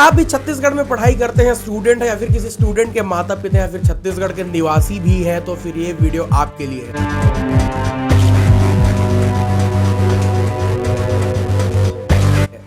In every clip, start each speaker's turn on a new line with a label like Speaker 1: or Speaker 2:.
Speaker 1: आप भी छत्तीसगढ़ में पढ़ाई करते हैं, स्टूडेंट है या फिर किसी स्टूडेंट के माता पिता या फिर छत्तीसगढ़ के निवासी भी हैं, तो फिर ये वीडियो आपके लिए है।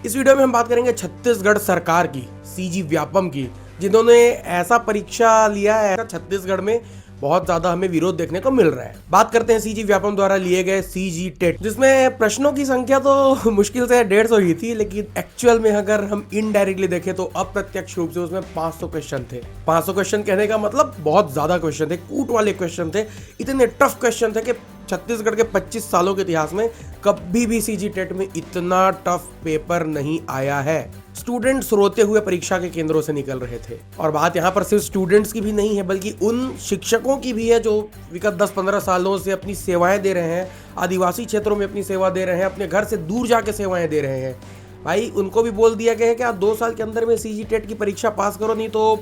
Speaker 1: इस वीडियो में हम बात करेंगे छत्तीसगढ़ सरकार की, सीजी व्यापम की, जिन्होंने ऐसा परीक्षा लिया है छत्तीसगढ़ में बहुत ज्यादा हमें विरोध देखने को मिल रहा है। बात करते हैं सीजी व्यापम द्वारा लिए गए सीजी टेट, जिसमें प्रश्नों की संख्या तो मुश्किल से 150 ही थी, लेकिन एक्चुअल में अगर हम इनडायरेक्टली देखें तो अप्रत्यक्ष रूप से उसमें 500 क्वेश्चन थे। 500 क्वेश्चन कहने का मतलब बहुत ज्यादा क्वेश्चन थे, कूट वाले क्वेश्चन थे, इतने टफ क्वेश्चन थे कि छत्तीसगढ़ के 25 सालों के इतिहास में कभी भी सीजी टेट में इतना टफ पेपर नहीं आया है। स्टूडेंट्स रोते हुए परीक्षा के केंद्रों से निकल रहे थे, और बात यहाँ पर सिर्फ स्टूडेंट्स की भी नहीं है बल्कि उन शिक्षकों की भी है जो विगत 10-15 सालों से अपनी सेवाएं दे रहे हैं, आदिवासी क्षेत्रों में अपनी सेवा दे रहे हैं, अपने घर से दूर जाके सेवाएं दे रहे हैं। भाई उनको भी बोल दिया गया है कि आप 2 साल के अंदर में सीजी टेट की परीक्षा पास करो, नहीं तो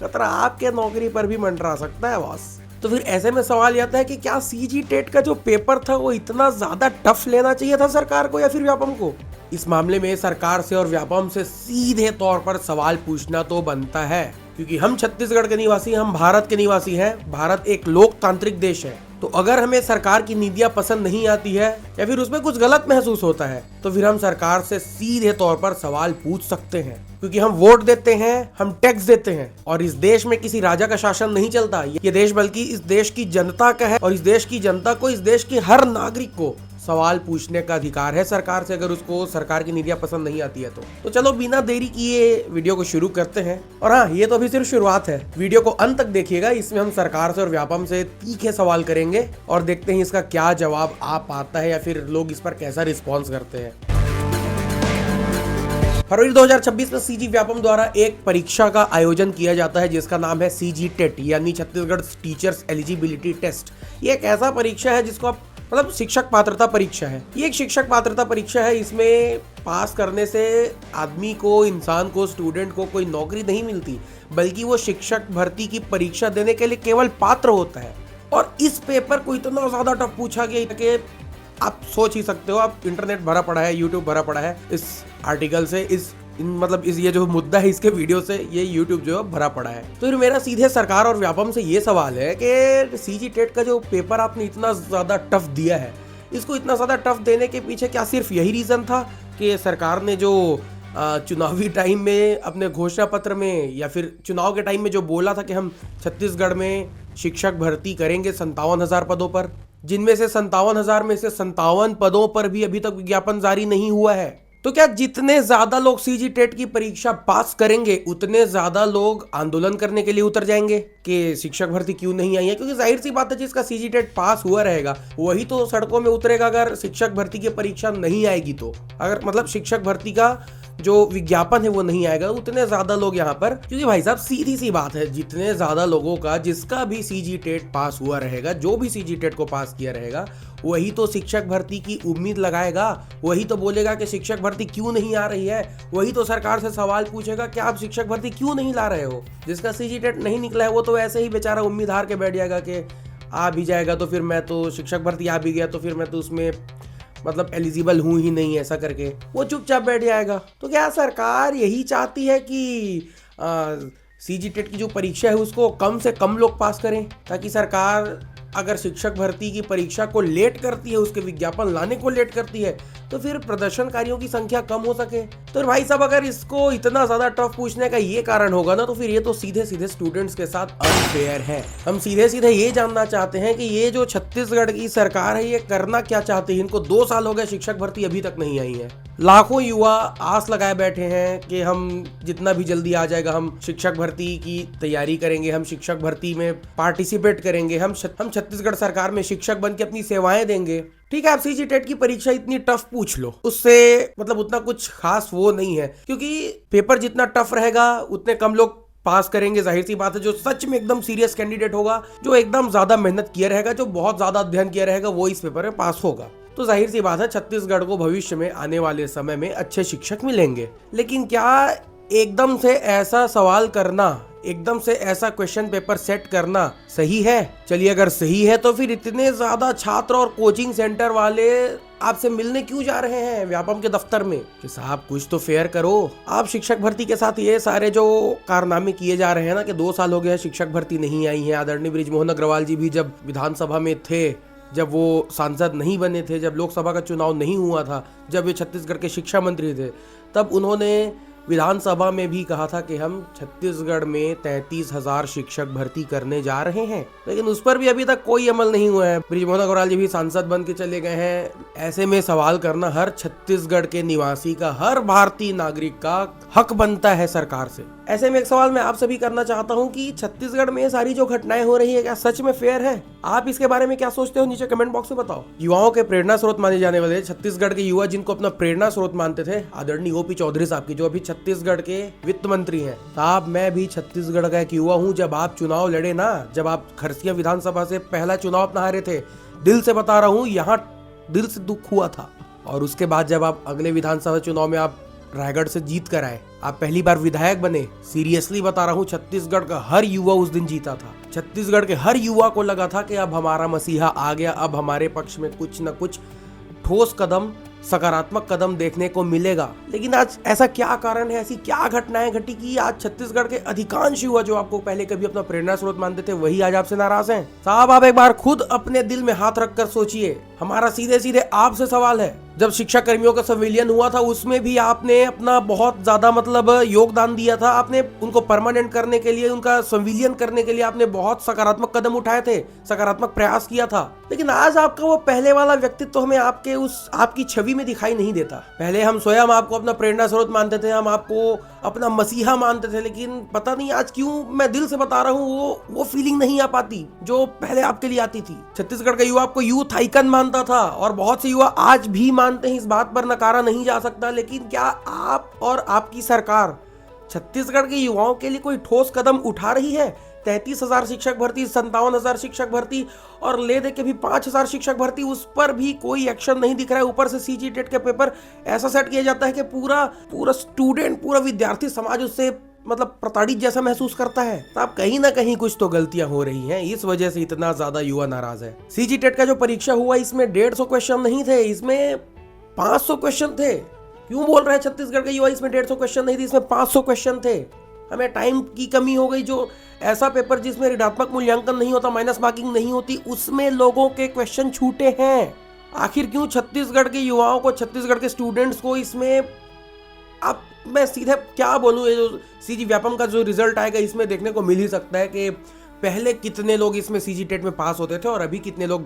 Speaker 1: खतरा आपके नौकरी पर भी मंडरा सकता है बॉस। तो फिर ऐसे में सवाल आता है कि क्या सीजी टेट का जो पेपर था वो इतना ज्यादा टफ लेना चाहिए था सरकार को या फिर व्यापम को? इस मामले में सरकार से और व्यापम से सीधे तौर पर सवाल पूछना तो बनता है, क्योंकि हम छत्तीसगढ़ के निवासी, हम भारत के निवासी हैं। भारत एक लोकतांत्रिक देश है, तो अगर हमें सरकार की नीतियां पसंद नहीं आती है या फिर उसमें कुछ गलत महसूस होता है तो फिर हम सरकार से सीधे तौर पर सवाल पूछ सकते हैं, क्योंकि हम वोट देते हैं, हम टैक्स देते हैं, और इस देश में किसी राजा का शासन नहीं चलता। ये देश बल्कि इस देश की जनता का है, और इस देश की जनता को, इस देश के हर नागरिक को सवाल पूछने का अधिकार है सरकार से, अगर उसको सरकार की नीतियां पसंद नहीं आती है तो चलो बिना देरी किए वीडियो को शुरू करते हैं। और हाँ, ये तो अभी सिर्फ शुरुआत है, वीडियो को अंत तक देखिएगा। इसमें हम सरकार से और व्यापम से तीखे सवाल करेंगे और देखते हैं इसका क्या जवाब आ पाता है या फिर लोग इस पर कैसा रिस्पॉन्स करते हैं। फरवरी 2026 में सीजी व्यापम द्वारा एक परीक्षा का आयोजन किया जाता है जिसका नाम है सीजी टेट, यानी छत्तीसगढ़ टीचर्स एलिजिबिलिटी टेस्ट। ये एक ऐसा परीक्षा है जिसको आप मतलब शिक्षक पात्रता परीक्षा है। ये एक शिक्षक पात्रता परीक्षा है। इसमें पास करने से आदमी को, इंसान को, स्टूडेंट को कोई नौकरी नहीं मिलती, बल्कि वो शिक्षक भर्ती की परीक्षा देने के लिए केवल पात्र होता है। और इस पेपर को इतना ज्यादा टफ पूछा गया कि आप सोच ही सकते हो। आप इंटरनेट भरा पड़ा है, यूट्यूब भरा पड़ा है इस आर्टिकल से, ये जो मुद्दा है इसके वीडियो से, ये यूट्यूब जो है भरा पड़ा है। तो फिर मेरा सीधे सरकार और व्यापम से ये सवाल है कि सीजी टेट का जो पेपर आपने इतना ज्यादा टफ दिया है, इसको इतना ज्यादा टफ देने के पीछे क्या सिर्फ यही रीजन था कि सरकार ने जो चुनावी टाइम में अपने घोषणा पत्र में या फिर चुनाव के टाइम में जो बोला था कि हम छत्तीसगढ़ में शिक्षक भर्ती करेंगे 57,000 पदों पर, जिनमें से 57,000 में से 57 पदों पर भी अभी तक विज्ञापन जारी नहीं हुआ है। तो क्या जितने ज्यादा लोग सीजी टेट की परीक्षा पास करेंगे उतने ज्यादा लोग आंदोलन करने के लिए उतर जाएंगे कि शिक्षक भर्ती क्यों नहीं आई है? क्योंकि जाहिर सी बात है, जिसका सीजी टेट पास हुआ रहेगा वही तो सड़कों में उतरेगा अगर शिक्षक भर्ती की परीक्षा नहीं आएगी तो। अगर मतलब शिक्षक भर्ती का जो विज्ञापन है वो नहीं आएगा, उतने ज्यादा लोग यहाँ पर, क्योंकि भाई साहब सीधी सी बात है, जितने ज्यादा लोगों का, जिसका भी सीजी टेट पास हुआ रहेगा, जो भी सीजी टेट को पास किया रहेगा, वही तो शिक्षक भर्ती की उम्मीद लगाएगा, वही तो बोलेगा कि शिक्षक भर्ती क्यों नहीं आ रही है, वही तो सरकार से सवाल पूछेगा कि आप शिक्षक भर्ती क्यों नहीं ला रहे हो। जिसका सीजी टेट नहीं निकला है वो तो ऐसे ही बेचारा उम्मीद हार के बैठ जाएगा कि आ भी जाएगा तो फिर मैं तो, शिक्षक भर्ती आ भी गया तो फिर मैं तो उसमें मतलब एलिजिबल हूं ही नहीं, ऐसा करके वो चुपचाप बैठ जाएगा। तो क्या सरकार यही चाहती है कि सीजी टेट की जो परीक्षा है उसको कम से कम लोग पास करें, ताकि सरकार अगर शिक्षक भर्ती की परीक्षा को लेट करती है, उसके विज्ञापन लाने को लेट करती है, तो फिर प्रदर्शनकारियों की संख्या कम हो सके? तो भाई साहब, अगर इसको इतना ज्यादा टफ पूछने का ये कारण होगा ना, तो फिर ये तो सीधे सीधे स्टूडेंट्स के साथ अनफेयर है। हम सीधे सीधे ये जानना चाहते हैं कि ये जो छत्तीसगढ़ की सरकार है ये करना क्या चाहती है। इनको 2 साल हो गए, शिक्षक भर्ती अभी तक नहीं आई है। लाखों युवा आस लगाए बैठे हैं कि हम जितना भी जल्दी आ जाएगा हम शिक्षक भर्ती की तैयारी करेंगे, हम शिक्षक भर्ती में पार्टिसिपेट करेंगे, हम छत्तीसगढ़ सरकार में शिक्षक बन के अपनी सेवाएं देंगे। ठीक है, आप सीजी टेट की परीक्षा इतनी टफ पूछ लो, उससे मतलब उतना कुछ खास वो नहीं है, क्योंकि पेपर जितना टफ रहेगा उतने कम लोग पास करेंगे। जाहिर सी बात है, जो सच में एकदम सीरियस कैंडिडेट होगा, जो एकदम ज्यादा मेहनत किया रहेगा, जो बहुत ज्यादा अध्ययन किया रहेगा, वो इस पेपर में पास होगा। तो जाहिर सी बात है छत्तीसगढ़ को भविष्य में आने वाले समय में अच्छे शिक्षक मिलेंगे। लेकिन क्या एकदम से ऐसा सवाल करना, एकदम से ऐसा क्वेश्चन पेपर सेट करना सही है? चलिए, अगर सही है तो फिर इतने ज्यादा छात्र और कोचिंग सेंटर वाले आपसे मिलने क्यों जा रहे हैं व्यापम के दफ्तर में कि साहब कुछ तो फेयर करो। आप शिक्षक भर्ती के साथ ये सारे जो कारनामे किए जा रहे हैं ना कि 2 साल हो गए शिक्षक भर्ती नहीं आई है। आदरणीय बृजमोहन अग्रवाल जी भी जब विधानसभा में थे, जब वो सांसद नहीं बने थे, जब लोकसभा का चुनाव नहीं हुआ था, जब वे छत्तीसगढ़ के शिक्षा मंत्री थे, तब उन्होंने विधानसभा में भी कहा था कि हम छत्तीसगढ़ में 33,000 शिक्षक भर्ती करने जा रहे हैं, लेकिन उस पर भी अभी तक कोई अमल नहीं हुआ है। बृजमोहन अग्रवाल जी भी सांसद बन के चले गए हैं। ऐसे में सवाल करना हर छत्तीसगढ़ के निवासी का, हर भारतीय नागरिक का हक बनता है सरकार से। ऐसे में एक सवाल मैं आप सभी करना चाहता हूं कि छत्तीसगढ़ में सारी जो घटनाएं हो रही है क्या सच में फेयर है? आप इसके बारे में क्या सोचते हो? नीचे कमेंट बॉक्स में बताओ। युवाओं के प्रेरणा स्रोत माने जाने वाले छत्तीसगढ़ के युवा जिनको अपना प्रेरणा स्रोत मानते थे, आदरणीय ओपी चौधरी साहब की, जो अभी छत्तीसगढ़ के वित्त मंत्री हैं। साहब मैं भी छत्तीसगढ़ का एक युवा हूँ। जब आप चुनाव लड़े ना, जब आप खरसिया विधानसभा से पहला चुनाव अपना हारे थे, दिल से बता रहा हूँ, यहाँ दिल से दुख हुआ था। और उसके बाद जब आप अगले विधानसभा चुनाव में आप रायगढ़ से जीत कर आए, आप पहली बार विधायक बने, सीरियसली बता रहा हूँ, छत्तीसगढ़ का हर युवा उस दिन जीता था। छत्तीसगढ़ के हर युवा को लगा था कि अब हमारा मसीहा आ गया, अब हमारे पक्ष में कुछ न कुछ ठोस कदम, सकारात्मक कदम देखने को मिलेगा। लेकिन आज ऐसा क्या कारण है, ऐसी क्या घटनाएं घटी कि आज छत्तीसगढ़ के अधिकांश युवा जो आपको पहले कभी अपना प्रेरणा स्रोत मानते थे, वही आज आपसे नाराज हैं। साहब आप एक बार खुद अपने दिल में हाथ रखकर सोचिए। हमारा सीधे सीधे आपसे सवाल है, जब शिक्षा कर्मियों का संविलियन हुआ था उसमें भी आपने अपना बहुत ज्यादा योगदान दिया था। आपने उनको परमानेंट करने के लिए, उनका संविलियन करने के लिए आपने बहुत सकारात्मक कदम उठाए थे, सकारात्मक प्रयास किया था। लेकिन आज आपका वो पहले वाला व्यक्तित्व हमें आपकी छवि में दिखाई नहीं देता। पहले हम स्वयं आपको अपना प्रेरणा स्रोत मानते थे, हम आपको अपना मसीहा मानते थे, लेकिन पता नहीं आज क्यों, मैं दिल से बता रहा हूँ, वो फीलिंग नहीं आ पाती जो पहले आपके लिए आती थी। छत्तीसगढ़ का युवा आपको यूथ आइकन मानता था और बहुत से युवा आज भी मानते हैं, इस बात पर नकारा नहीं जा सकता। लेकिन क्या आप और आपकी सरकार छत्तीसगढ़ के युवाओं के लिए कोई ठोस कदम उठा रही है? 33,000 शिक्षक भर्ती, 57,000 शिक्षक भर्ती और ले दे के भी 5,000 शिक्षक भर्ती, उस पर भी कोई एक्शन नहीं दिख रहा है। ऊपर से सीजी टेट के पेपर ऐसा सेट किया जाता है कि पूरा स्टूडेंट, पूरा विद्यार्थी समाज उससे प्रताड़ित जैसा महसूस करता है। तो आप कहीं ना कहीं कुछ तो गलतियां हो रही हैं, इस वजह से इतना ज्यादा युवा नाराज है। सीजी टेट का जो परीक्षा हुआ, इसमें 150 क्वेश्चन नहीं थे, इसमें 500 क्वेश्चन थे। क्यों बोल रहे हैं छत्तीसगढ़ के युवा इसमें 150 क्वेश्चन नहीं थे, इसमें 500 क्वेश्चन थे? हमें टाइम की कमी हो गई। जो ऐसा पेपर जिसमें ऋणात्मक मूल्यांकन नहीं होता, माइनस मार्किंग नहीं होती, उसमें लोगों के क्वेश्चन छूटे हैं। आखिर क्यों छत्तीसगढ़ के युवाओं को, छत्तीसगढ़ के स्टूडेंट्स को इसमें, अब मैं सीधे क्या बोलूं, ये जो सीजी व्यापम का जो रिजल्ट आएगा इसमें देखने को मिल ही सकता है कि पहले कितने लोग इसमें सीजी टेट में पास होते थे और अभी कितने लोग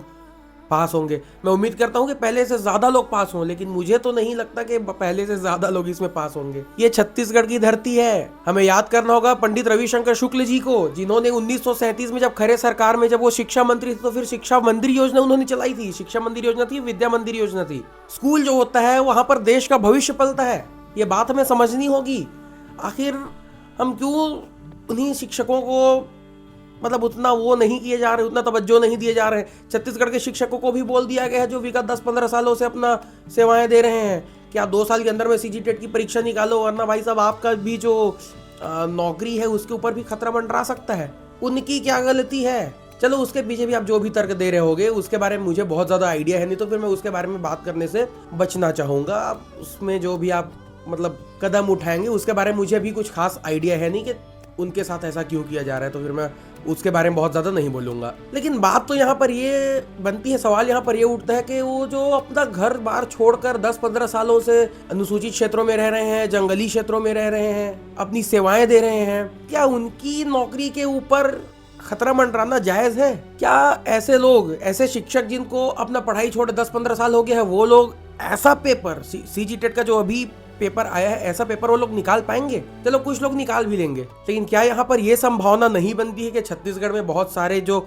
Speaker 1: पास होंगे। मैं उम्मीद करता हूं कि पहले से ज्यादा लोग पास हों, लेकिन मुझे तो नहीं लगता कि पहले से ज्यादा लोग इसमें पास होंगे। ये छत्तीसगढ़ की धरती है। हमें याद करना होगा पंडित रविशंकर शुक्ल जी को, जिन्होंने 1937 में जब खरे सरकार में जब वो शिक्षा मंत्री थे, तो फिर शिक्षा मंदिर योजना उन्होंने चलाई थी। शिक्षा मंदिर योजना थी, विद्या मंदिर योजना थी। स्कूल जो होता है वहां पर देश का भविष्य पलता है, ये बात हमें समझनी होगी। आखिर हम क्यों उन्हीं शिक्षकों को उतना वो नहीं किए जा रहे, उतना तवज्जो नहीं दिए जा रहे। छत्तीसगढ़ के शिक्षकों को भी बोल दिया गया है जो विगत 10-15 सालों से अपना सेवाएं दे रहे हैं कि आप 2 साल के अंदर में सीजी टेट की परीक्षा निकालो, वरना भाई साहब आपका भी जो नौकरी है उसके ऊपर भी खतरा मंडरा सकता है। उनकी क्या गलती है? चलो उसके पीछे भी आप जो भी तर्क दे रहे होगे उसके बारे में मुझे बहुत ज़्यादा आइडिया है नहीं, तो फिर मैं उसके बारे में बात करने से बचना चाहूँगा। उसमें जो भी आप कदम उठाएंगे उसके बारे में मुझे अभी कुछ खास आइडिया है नहीं कि उनके साथ ऐसा क्यों किया जा रहा है, तो फिर मैं उसके बारे में बहुत ज़्यादा नहीं बोलूँगा। लेकिन बात तो यहाँ पर ये बनती है, सवाल यहाँ पर ये उठता है कि वो जो अपना घर बार छोड़कर 10-15 सालों से अनुसूचित क्षेत्रों में रह रहे हैं, जंगली क्षेत्रों में रह रहे हैं, अपनी सेवाएं दे रहे हैं, क्या उनकी नौकरी के ऊपर खतरा मंडराना जायज़ है? क्या ऐसे लोग, ऐसे शिक्षक जिनको अपना पढ़ाई छोड़े 10-15 साल हो गया है, वो लोग ऐसा पेपर, सीजी टेट का जो अभी पेपर आया है, ऐसा पेपर वो लोग निकाल पाएंगे? चलो कुछ लोग निकाल भी लेंगे, लेकिन क्या यहाँ पर यह संभावना नहीं बनती है कि छत्तीसगढ़ में बहुत सारे जो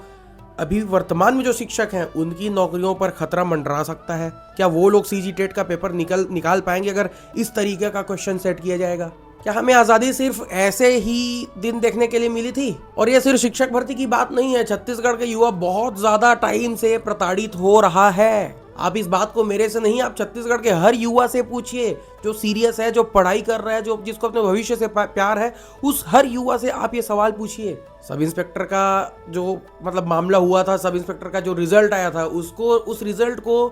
Speaker 1: अभी वर्तमान में जो शिक्षक हैं उनकी नौकरियों पर खतरा मंडरा सकता है? क्या वो लोग सीजी टेट का पेपर निकाल पाएंगे अगर इस तरीके का क्वेश्चन सेट किया जाएगा? क्या हमें आज़ादी सिर्फ ऐसे ही दिन देखने के लिए मिली थी? और ये सिर्फ शिक्षक भर्ती की बात नहीं है, छत्तीसगढ़ के युवा बहुत ज्यादा टाइम से प्रताड़ित हो रहा है। आप इस बात को मेरे से नहीं, आप छत्तीसगढ़ के हर युवा से पूछिए जो सीरियस है, जो पढ़ाई कर रहा है, जो जिसको अपने भविष्य से प्यार है, उस हर युवा से आप ये सवाल पूछिए। सब इंस्पेक्टर का जो मामला हुआ था, सब इंस्पेक्टर का जो रिजल्ट आया था, उस रिजल्ट को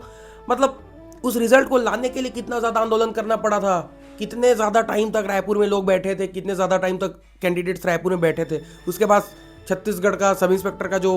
Speaker 1: उस रिजल्ट को लाने के लिए कितना ज़्यादा आंदोलन करना पड़ा था, कितने ज़्यादा टाइम तक रायपुर में लोग बैठे थे, कितने ज़्यादा टाइम तक कैंडिडेट्स रायपुर में बैठे थे। उसके बाद छत्तीसगढ़ का सब इंस्पेक्टर का जो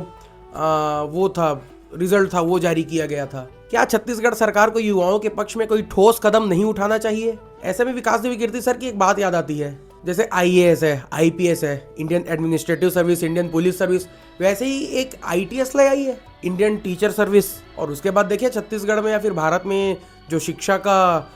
Speaker 1: वो था रिजल्ट था वो जारी किया गया था। क्या छत्तीसगढ़ सरकार को युवाओं के पक्ष में कोई ठोस कदम नहीं उठाना चाहिए? ऐसे में विकास देवी कीर्ति सर की एक बात याद आती है, जैसे IAS है, IPS है, Indian administrative service, Indian police service, वैसे ही एक ITS ले आई है, इंडियन टीचर सर्विस। और उसके बाद देखिए छत्तीसगढ़ में या फिर भारत में जो शिक्षा का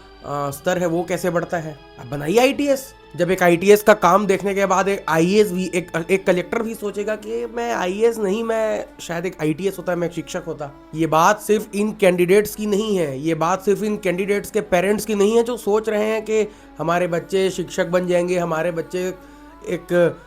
Speaker 1: स्तर है वो कैसे बढ़ता है। अब बनाइए ITS। जब एक ITS का काम देखने के बाद एक IAS भी एक कलेक्टर भी सोचेगा कि मैं IAS नहीं, मैं शायद एक ITS होता, मैं एक शिक्षक होता। ये बात सिर्फ इन कैंडिडेट्स की नहीं है, ये बात सिर्फ इन कैंडिडेट्स के पेरेंट्स की नहीं है जो सोच रहे हैं कि हमारे बच्चे शिक्षक बन जाएंगे, हमारे बच्चे एक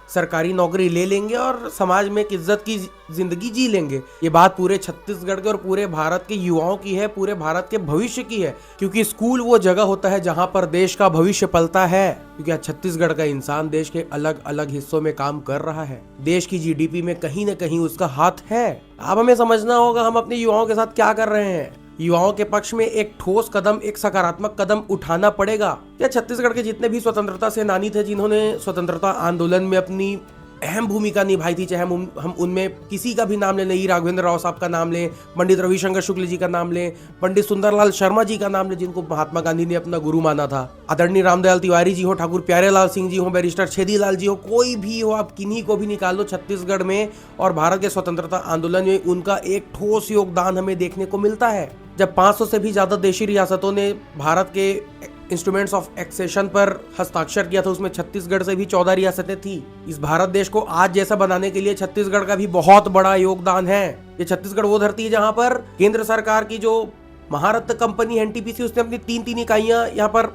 Speaker 1: सरकारी नौकरी ले लेंगे और समाज में एक इज्जत की जिंदगी जी लेंगे। ये बात पूरे छत्तीसगढ़ के और पूरे भारत के युवाओं की है, पूरे भारत के भविष्य की है, क्योंकि स्कूल वो जगह होता है जहां पर देश का भविष्य पलता है। क्योंकि आज छत्तीसगढ़ का इंसान देश के अलग अलग हिस्सों में काम कर रहा है, देश की GDP में कहीं न कहीं उसका हाथ है। अब हमें समझना होगा हम अपने युवाओं के साथ क्या कर रहे हैं। युवाओं के पक्ष में एक ठोस कदम, एक सकारात्मक कदम उठाना पड़ेगा। या छत्तीसगढ़ के जितने भी स्वतंत्रता सेनानी थे जिन्होंने स्वतंत्रता आंदोलन में अपनी अहम भूमिका निभाई थी, चाहे हम उनमें किसी का भी नाम लें, ई राघवेंद्र राव साहब का नाम लें, पंडित रविशंकर शुक्ल जी का नाम लें, पंडित सुंदरलाल शर्मा जी का नाम लें जिनको महात्मा गांधी ने अपना गुरु माना था, आदरणीय रामदयाल तिवारी जी हो, ठाकुर प्यारेलाल सिंह जी हो, बैरिस्टर छेदीलाल जी हो, कोई भी हो, आप किन्हीं को भी निकाल लो। छत्तीसगढ़ में और भारत के स्वतंत्रता आंदोलन में उनका एक ठोस योगदान हमें देखने को मिलता है। जब 500 से भी ज्यादा देशी रियासतों ने भारत के इंस्ट्रूमेंट्स ऑफ एक्सेशन पर हस्ताक्षर किया था, उसमें छत्तीसगढ़ से भी 14 रियासतें थी। इस भारत देश को आज जैसा बनाने के लिए छत्तीसगढ़ का भी बहुत बड़ा योगदान है। ये छत्तीसगढ़ वो धरती है जहां पर केंद्र सरकार की जो महारत्न कंपनी NTPC उसने अपनी 3 इकाइयां यहाँ पर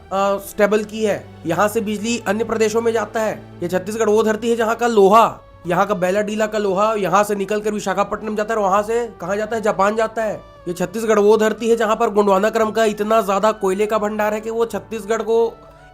Speaker 1: स्टेबल की है। यहाँ से बिजली अन्य प्रदेशों में जाता है। ये छत्तीसगढ़ वो धरती है जहाँ का लोहा, यहाँ का बेलाडीला का लोहा यहाँ से निकल कर विशाखापट्टनम जाता है और वहां से कहाँ जाता है, जापान जाता है। ये छत्तीसगढ़ वो धरती है जहां पर गोंडवाना क्रम का इतना ज्यादा कोयले का भंडार है कि वो छत्तीसगढ़ को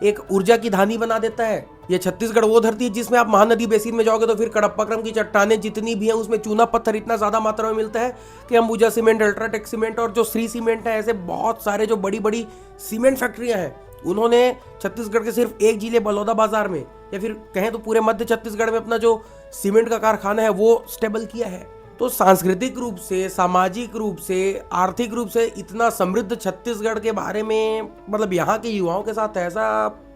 Speaker 1: एक ऊर्जा की धानी बना देता है। ये छत्तीसगढ़ वो धरती है जिसमें आप महानदी बेसिन में जाओगे तो फिर कडप्पा क्रम की चट्टानें जितनी भी हैं उसमें चूना पत्थर इतना ज्यादा मात्रा में मिलता है कि अंबुजा सीमेंट, अल्ट्राटेक सीमेंट और जो श्री सीमेंट है, ऐसे बहुत सारे जो बड़ी बड़ी सीमेंट फैक्ट्रियां हैं, उन्होंने छत्तीसगढ़ के सिर्फ एक जिले बलौदा बाजार में या फिर कहें तो पूरे मध्य छत्तीसगढ़ में अपना जो सीमेंट का कारखाना है वो स्टेबल किया है। तो सांस्कृतिक रूप से, सामाजिक रूप से, आर्थिक रूप से इतना समृद्ध छत्तीसगढ़ के बारे में मतलब यहाँ के युवाओं के साथ ऐसा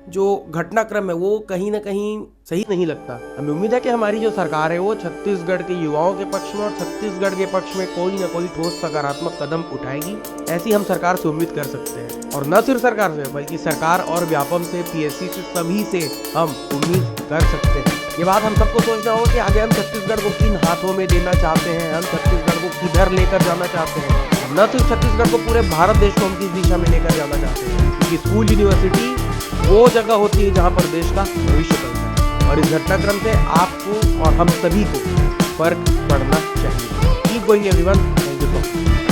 Speaker 1: जो घटनाक्रम है वो कहीं ना कहीं सही नहीं लगता। हमें उम्मीद है कि हमारी जो सरकार है वो छत्तीसगढ़ के युवाओं के पक्ष में और छत्तीसगढ़ के पक्ष में कोई ना कोई ठोस सकारात्मक कदम उठाएगी। ऐसी हम सरकार से उम्मीद कर सकते हैं, और न सिर्फ सरकार से बल्कि सरकार और व्यापम से, PSC से, सभी से हम उम्मीद कर सकते हैं। ये बात हम सबको सोचना होगा कि आगे हम छत्तीसगढ़ को किन हाथों में देना चाहते हैं, हम छत्तीसगढ़ को किधर लेकर जाना चाहते हैं। न सिर्फ छत्तीसगढ़ को, पूरे भारत देश को हम किस दिशा में लेकर जाना चाहते हैं। क्योंकि स्कूल, यूनिवर्सिटी वो जगह होती है जहाँ पर देश का भविष्य बनता है, और इस घटनाक्रम से आपको और हम सभी को फर्क पड़ना चाहिए। Keep going everyone, thank you so much.